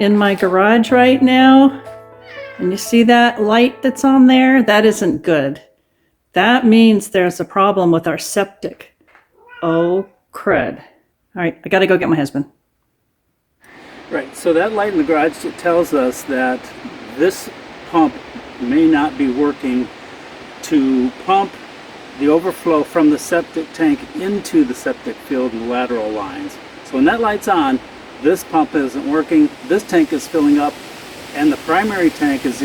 in my garage right now. And you see that light that's on there? That isn't good. That means there's a problem with our septic. Oh, crud. All right, I gotta go get my husband. Right, so that light in the garage tells us that this pump may not be working to pump the overflow from the septic tank into the septic field and the lateral lines. So when that light's on, this pump isn't working, this tank is filling up, and the primary tank is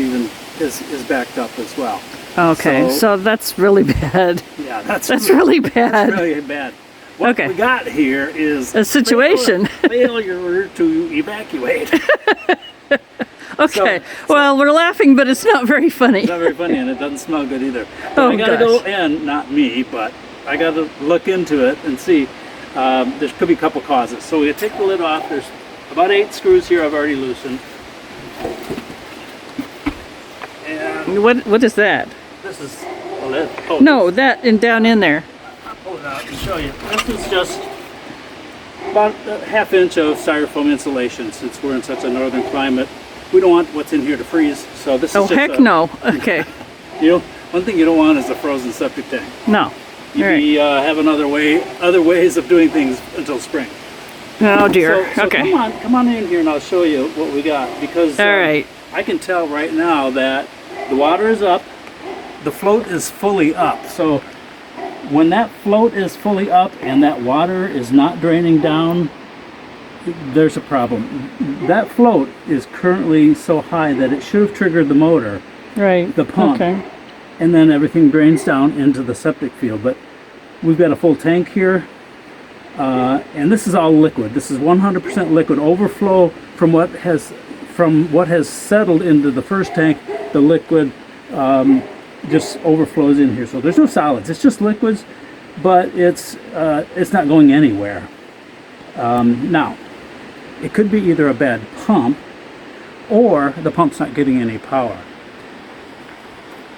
backed up as well. Okay, so that's really bad. Yeah, that's really bad. That's really bad. What we got here is a situation. failure to evacuate. Okay, well, we're laughing, but it's not very funny. It's not very funny, and it doesn't smell good either. But I gotta go in, not me, but I gotta look into it and see. There could be a couple causes. So we take the lid off. There's about 8 screws here I've already loosened. And what is that? this is a lid. Oh, No, that and down in there. I'll pull it out and show you. This is just about a ½ inch of styrofoam insulation. Since we're in such a northern climate, we don't want what's in here to freeze. So this is Oh, heck no. Okay. You know, one thing you don't want is a frozen septic tank. No. You have other ways of doing things until spring. Oh dear. So Okay. come on in here and I'll show you what we got, because All right. I can tell right now that the water is up, the float is fully up. So when that float is fully up and that water is not draining down, there's a problem. That float is currently so high that it should have triggered the motor, Right. the pump, Okay. and then everything drains down into the septic field. But we've got a full tank here, and this is all liquid. This is 100% liquid overflow from what has settled into the first tank. The liquid just overflows in here. So there's no solids. It's just liquids, but it's not going anywhere. Now, it could be either a bad pump or the pump's not getting any power.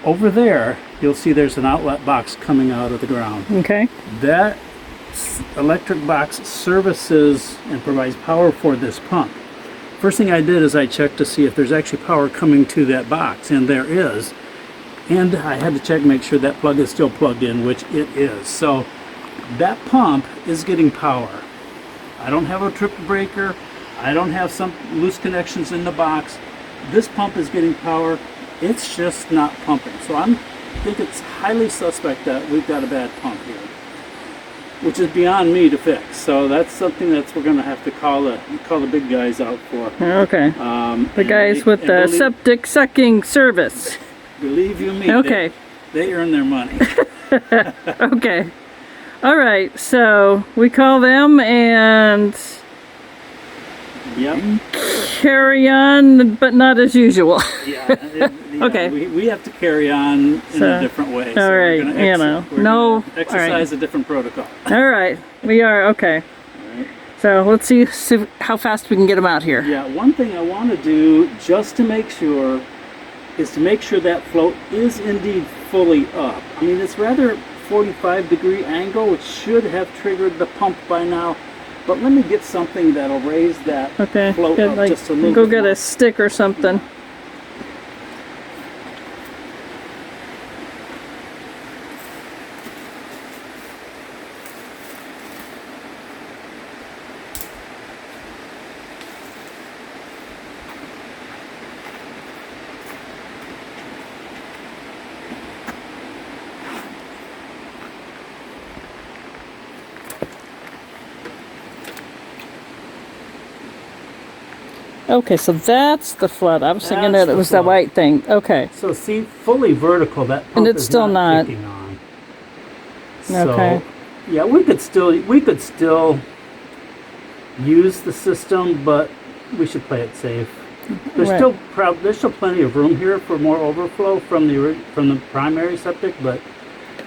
Over there, you'll see there's an outlet box coming out of the ground. Okay. That electric box services and provides power for this pump. First thing I did is I checked to see if there's actually power coming to that box, and there is. And I had to check, make sure that plug is still plugged in, which it is. So that pump is getting power. I don't have a trip breaker. I don't have some loose connections in the box. This pump is getting power. It's just not pumping. So I think it's highly suspect that we've got a bad pump here, which is beyond me to fix. So that's something that we're going to have to call the big guys out for. Okay. The guys with the septic sucking service. Believe you me, Okay. they earn their money. Okay. All right. So we call them and Yep. carry on, but not as usual. Yeah. Okay. We have to carry on in a different way. All right. We're gonna exercise a different protocol. All right. We are okay. All right. So let's see how fast we can get them out here. Yeah. One thing I want to do just to make sure is to make sure that float is indeed fully up. I mean, it's rather 45-degree angle, which should have triggered the pump by now. But let me get something that'll raise that float up like, just a little go bit get more. a stick or something. Okay, so that's the flood. I was thinking that it was the white thing. Okay. So see, fully vertical, that pump And it's is still not. kicking on. Okay. So, yeah, we could still use the system, but we should play it safe. There's still plenty of room here for more overflow from the primary septic, but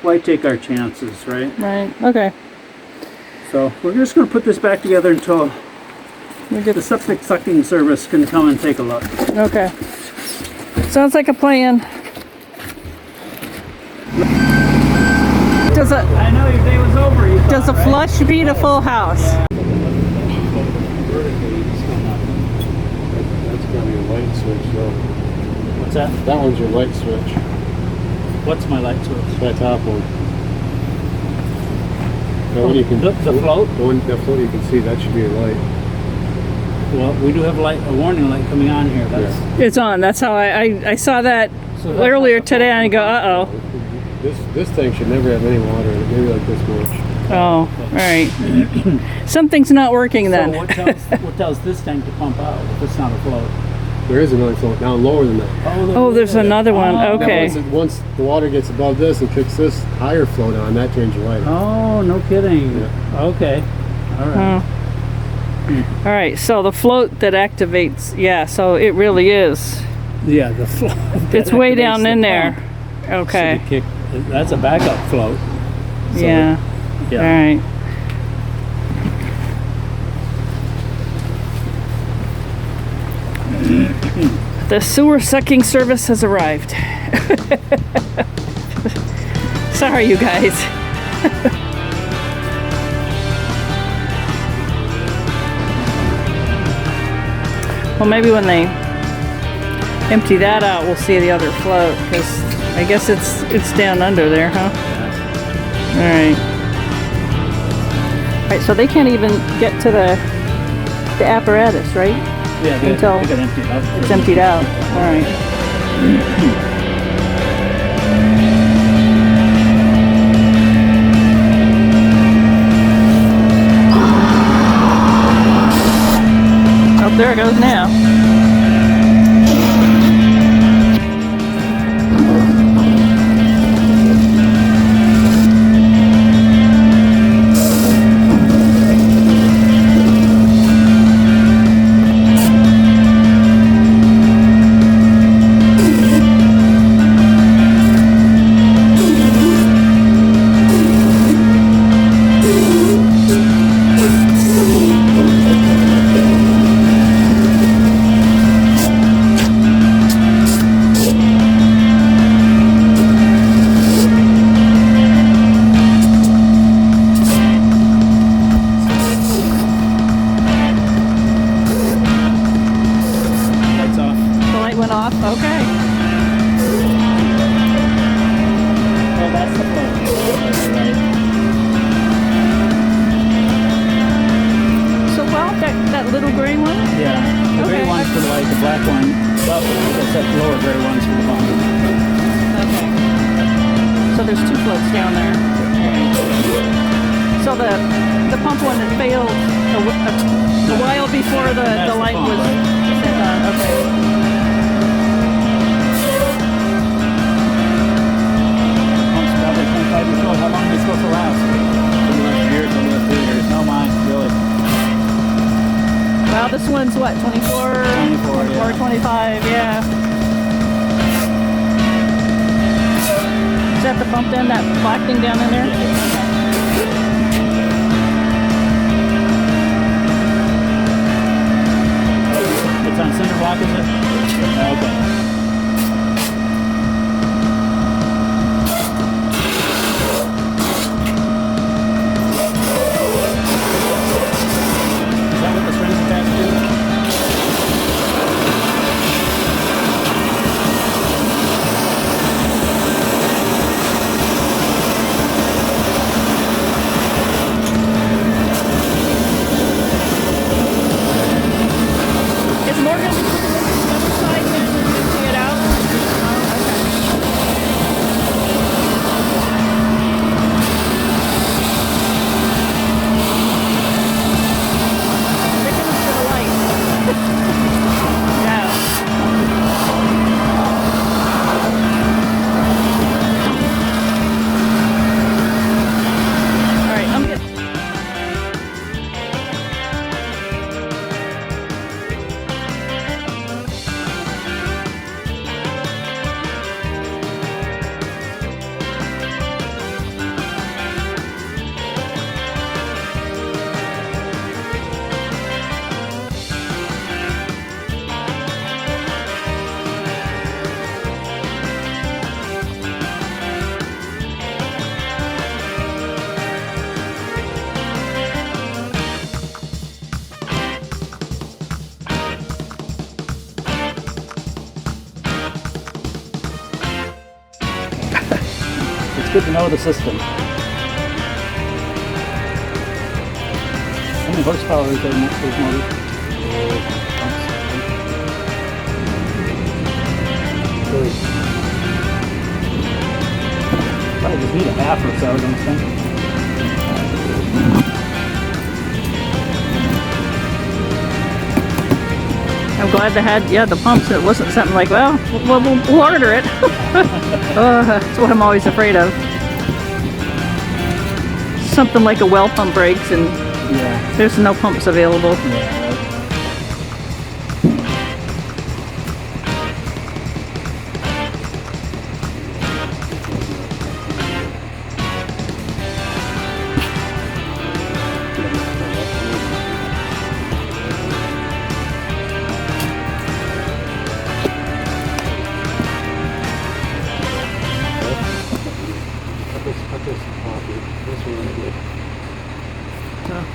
why take our chances, right? Right. Okay. So we're just going to put this back together until the septic sucking service can come and take a look. Okay. Sounds like a plan. I know your day was over. Does a flush beat a full house? switch, so. What's that? That one's your light switch. What's my light switch? That top one. That one you can, The float? The float you can see, that should be your light. Well, we do have a warning light coming on here. That's, It's on. That's how I saw that So that's earlier not the today, and I go, uh This tank should never have any water in it, maybe like this much. oh. All right. Something's not working then. So what tells this tank to pump out if it's not a float? There is another float down lower than that. Oh, there's another one. Oh, Okay. Once the water gets above this and kicks this higher float on, that turns your light on. Oh, no kidding. Yeah. Okay. All right. All right. So the float that activates, yeah. So it really is. Yeah, the float. It's way down in there. Okay. That's a backup float. So Yeah. Yeah. All right. The sewer sucking service has arrived. Sorry, you guys. Well, maybe when they empty that out, we'll see the other float, because I guess it's down under there, huh? All right. All right, so they can't even get to the apparatus, right? Yeah, they Until got emptied out. It's emptied out. All right. Oh, there it goes now. Lights off. The light went off. Okay. Oh, that's the float. Right. So, well, that little gray one. Yeah. The gray Okay. one's for the light, the black one. Well, except the lower gray one's for the pump. Okay. So there's two floats down there. So the pump one had failed a while before the That's the light pump, was right? set on. Okay. Pump's probably 25 years old. How long are they supposed to last? Some last year, some last 2 years. No, mine, really. Wow, this one's what, 24? 24, yeah. 25, yeah. Is that the pump then, that black thing down in there? It's on cinder block, is it? Okay. Is that what the string's attached to? Is Morgan on the other side emptying it out? They're coming for the light. Yeah. All right, I'm getting. good to know the system. How many horsepower is those motors? Probably just need a half or so, don't you think? I'm glad they had, the pumps. It wasn't something like, well, we'll order it. That's what I'm always afraid of. Something like a well pump breaks and there's no pumps available. Yeah.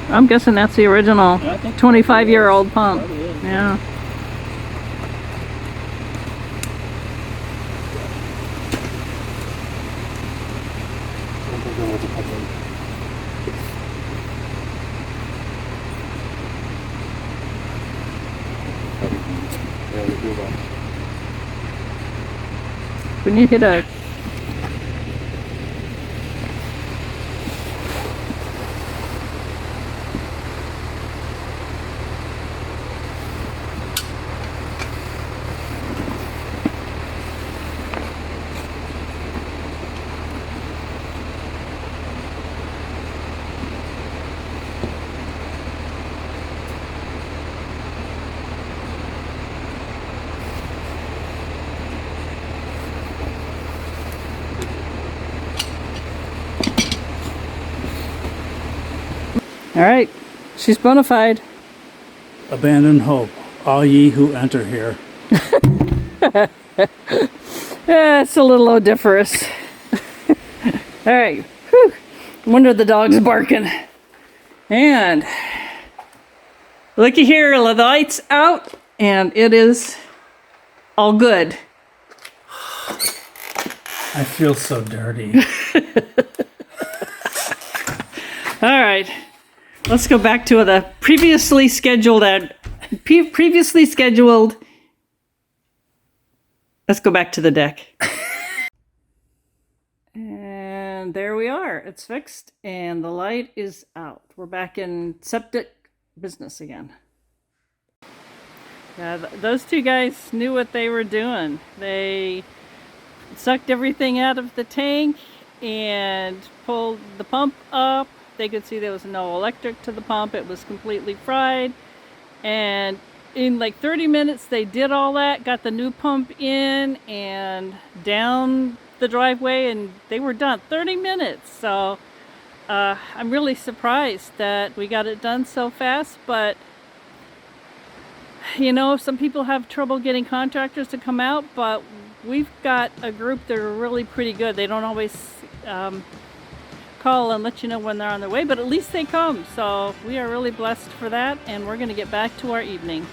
I'm guessing that's the original I think 25-year-old pump. probably is. Yeah. When you hit a all right, she's bona fide. Abandon hope, all ye who enter here. It's a little odoriferous. All right, whew. Wonder the dog's barking. And looky here, the light's out, and it is all good. I feel so dirty. All right, let's go back to the previously scheduled. Let's go back to the deck. And there we are. It's fixed, and the light is out. We're back in septic business again. Yeah, those two guys knew what they were doing. They sucked everything out of the tank and pulled the pump up. They could see there was no electric to the pump. It was completely fried. And in like 30 minutes, they did all that, got the new pump in and down the driveway, and they were done. 30 minutes. So I'm really surprised that we got it done so fast, but you know, some people have trouble getting contractors to come out, but we've got a group that are really pretty good. They don't always call and let you know when they're on their way, but at least they come. So we are really blessed for that, and we're going to get back to our evening.